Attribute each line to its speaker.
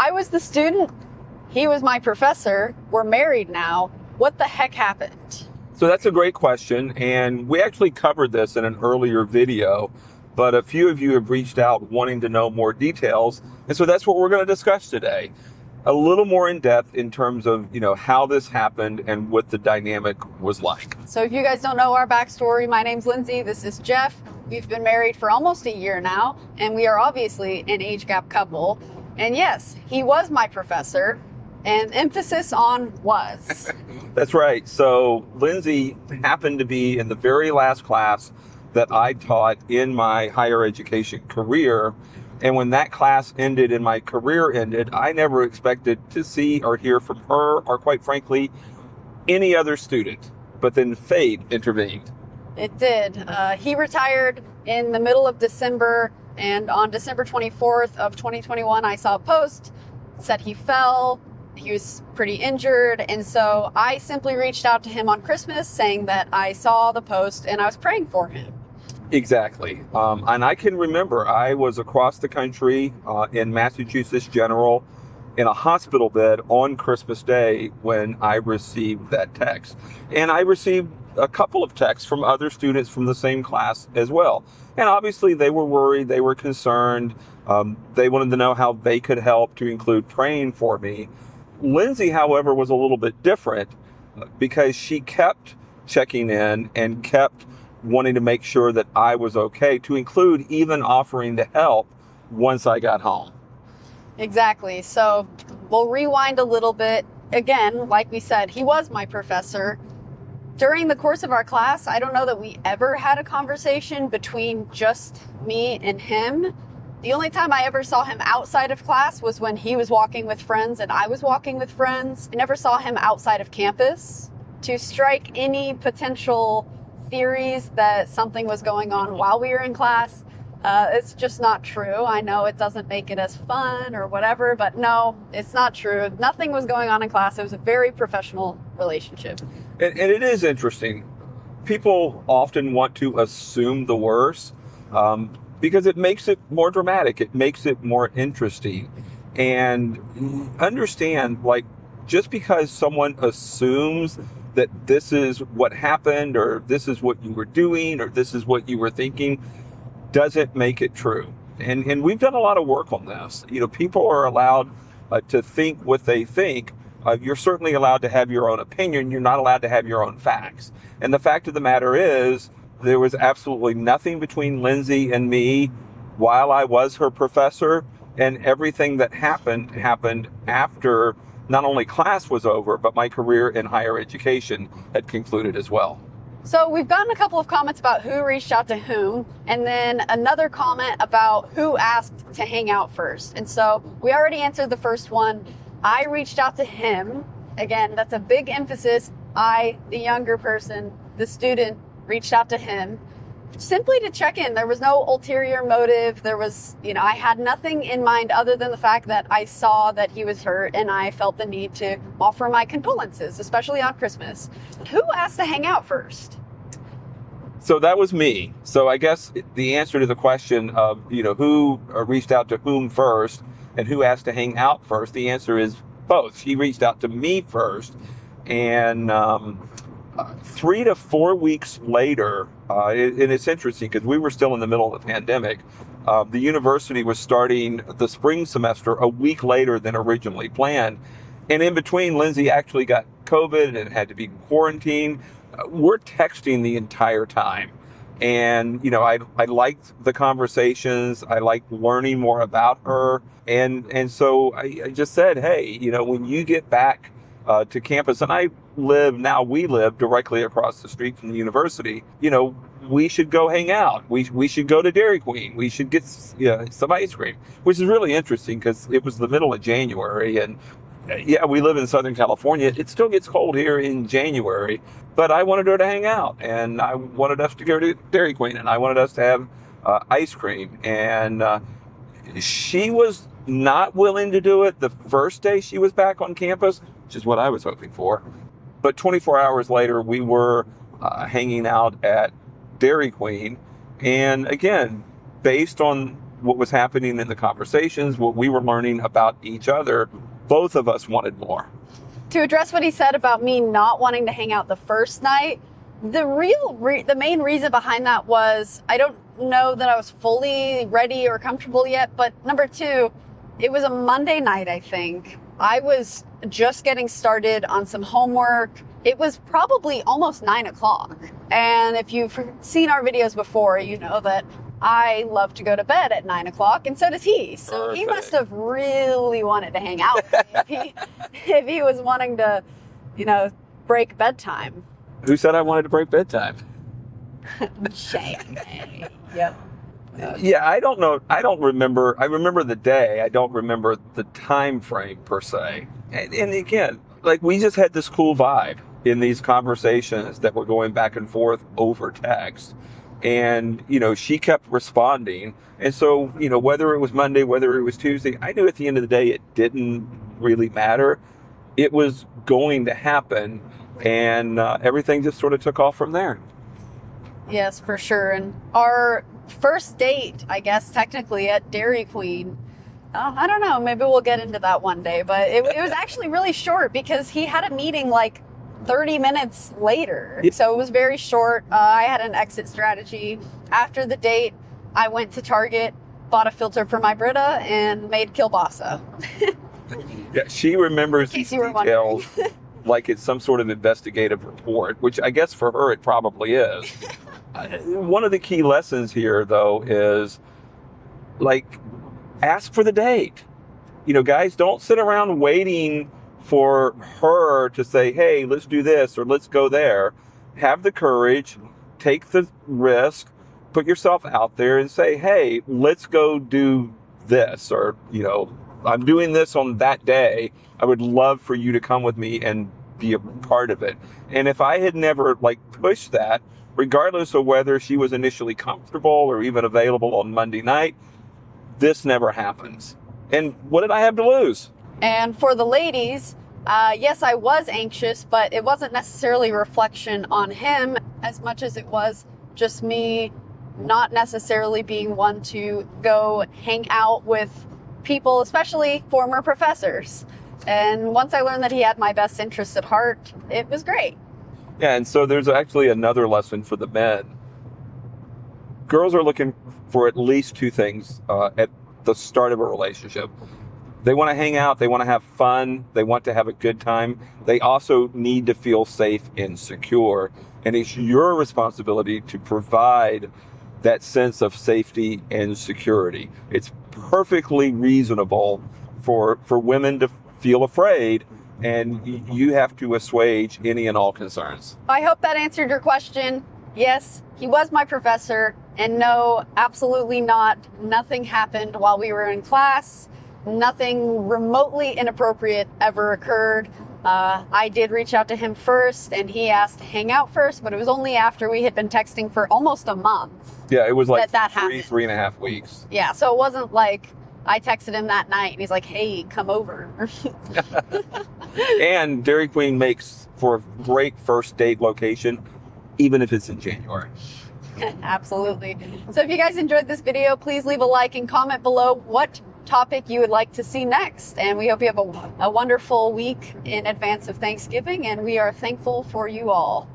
Speaker 1: I was the student, he was my professor, we're married now. What the heck happened?
Speaker 2: So that's a great question, and we actually covered this in an earlier video, but a few of you have reached out wanting to know more details, and so that's what we're going to discuss today. A little more in depth in terms of, how this happened and what the dynamic was like.
Speaker 1: So if you guys don't know our backstory, my name's Lindsay, this is Jeff. We've been married for almost a year now, and we are obviously an age gap couple. And yes, he was my professor, and emphasis on was.
Speaker 2: That's right. So Lindsay happened to be in the very last class that I taught in my higher education career. And when that class ended and my career ended, I never expected to see or hear from her or, quite frankly, any other student. But then fate intervened.
Speaker 1: It did. He retired in the middle of December, and on December 24th of 2021, I saw a post, said he fell. He was pretty injured, and so I simply reached out to him on Christmas saying that I saw the post and I was praying for him.
Speaker 2: Exactly. And I can remember I was across the country in Massachusetts General in a hospital bed on Christmas Day when I received that text. And I received a couple of texts from other students from the same class as well. And obviously they were worried, they were concerned. They wanted to know how they could help, to include praying for me. Lindsay, however, was a little bit different because she kept checking in and kept wanting to make sure that I was okay, to include even offering to help once I got home.
Speaker 1: Exactly. So we'll rewind a little bit. Again, like we said, he was my professor. During the course of our class, I don't know that we ever had a conversation between just me and him. The only time I ever saw him outside of class was when he was walking with friends and I was walking with friends. I never saw him outside of campus. To strike any potential theories that something was going on while we were in class, it's just not true. I know it doesn't make it as fun or whatever, but no, it's not true. Nothing was going on in class. It was a very professional relationship.
Speaker 2: And it is interesting. People often want to assume the worst because it makes it more dramatic. It makes it more interesting. And understand, just because someone assumes that this is what happened, or this is what you were doing, or this is what you were thinking, doesn't make it true. And we've done a lot of work on this. People are allowed to think what they think. You're certainly allowed to have your own opinion. You're not allowed to have your own facts. And the fact of the matter is, there was absolutely nothing between Lindsay and me while I was her professor, and everything that happened after not only class was over, but my career in higher education had concluded as well.
Speaker 1: So we've gotten a couple of comments about who reached out to whom, and then another comment about who asked to hang out first. And so we already answered the first one. I reached out to him. Again, that's a big emphasis. I, the younger person, the student, reached out to him simply to check in. There was no ulterior motive. There was, I had nothing in mind other than the fact that I saw that he was hurt and I felt the need to offer my condolences, especially on Christmas. Who asked to hang out first?
Speaker 2: So that was me. So I guess the answer to the question of, who reached out to whom first and who asked to hang out first, the answer is both. She reached out to me first, and 3 to 4 weeks later, and it's interesting because we were still in the middle of the pandemic. The university was starting the spring semester a week later than originally planned. And in between, Lindsay actually got COVID and had to be quarantined. We're texting the entire time. And, I liked the conversations. I liked learning more about her. And so I just said, hey, when you get back to campus, and we live directly across the street from the university, we should go hang out. We should go to Dairy Queen. We should get some ice cream, which is really interesting because it was the middle of January, and we live in Southern California. It still gets cold here in January, but I wanted her to hang out, and I wanted us to go to Dairy Queen, and I wanted us to have ice cream. And she was not willing to do it the first day she was back on campus, which is what I was hoping for. But 24 hours later, we were hanging out at Dairy Queen. And again, based on what was happening in the conversations, what we were learning about each other, both of us wanted more.
Speaker 1: To address what he said about me not wanting to hang out the first night, the main reason behind that was I don't know that I was fully ready or comfortable yet, but number two, it was a Monday night, I think. I was just getting started on some homework. It was probably almost 9 o'clock. And if you've seen our videos before, you know that I love to go to bed at 9 o'clock, and so does he. So he must have really wanted to hang out with me if he was wanting to, break bedtime.
Speaker 2: Who said I wanted to break bedtime?
Speaker 1: Shame. Yep.
Speaker 2: Yeah, I don't know. I don't remember. I remember the day. I don't remember the time frame per se. And again, like, we just had this cool vibe in these conversations that were going back and forth over text. And, she kept responding. And so, whether it was Monday, whether it was Tuesday, I knew at the end of the day, it didn't really matter. It was going to happen. And everything just sort of took off from there.
Speaker 1: Yes, for sure. And our first date, I guess, technically at Dairy Queen, I don't know, maybe we'll get into that one day, but it was actually really short because he had a meeting like 30 minutes later.
Speaker 2: Yeah.
Speaker 1: So it was very short. I had an exit strategy. After the date, I went to Target, bought a filter for my Brita, and made kielbasa.
Speaker 2: Yeah, she remembers these details like it's some sort of investigative report, which I guess for her it probably is. One of the key lessons here, though, is ask for the date. Guys, don't sit around waiting for her to say, hey, let's do this or let's go there. Have the courage, take the risk, put yourself out there and say, hey, let's go do this. Or, I'm doing this on that day. I would love for you to come with me and be a part of it. And if I had never pushed that, regardless of whether she was initially comfortable or even available on Monday night, this never happens. And what did I have to lose?
Speaker 1: And for the ladies, yes, I was anxious, but it wasn't necessarily a reflection on him as much as it was just me not necessarily being one to go hang out with people, especially former professors. And once I learned that he had my best interests at heart, it was great.
Speaker 2: Yeah, and so there's actually another lesson for the men. Girls are looking for at least two things at the start of a relationship. They want to hang out, they want to have fun, they want to have a good time. They also need to feel safe and secure. And it's your responsibility to provide that sense of safety and security. It's perfectly reasonable for women to feel afraid, and you have to assuage any and all concerns.
Speaker 1: I hope that answered your question. Yes, he was my professor, and no, absolutely not. Nothing happened while we were in class. Nothing remotely inappropriate ever occurred. I did reach out to him first, and he asked to hang out first, but it was only after we had been texting for almost a month.
Speaker 2: Yeah, it was like
Speaker 1: that
Speaker 2: three and a half weeks.
Speaker 1: Yeah, so it wasn't like I texted him that night and he's like, hey, come over.
Speaker 2: And Dairy Queen makes for a great first date location, even if it's in January.
Speaker 1: Absolutely. So if you guys enjoyed this video, please leave a like and comment below what topic you would like to see next. And we hope you have a wonderful week in advance of Thanksgiving, and we are thankful for you all.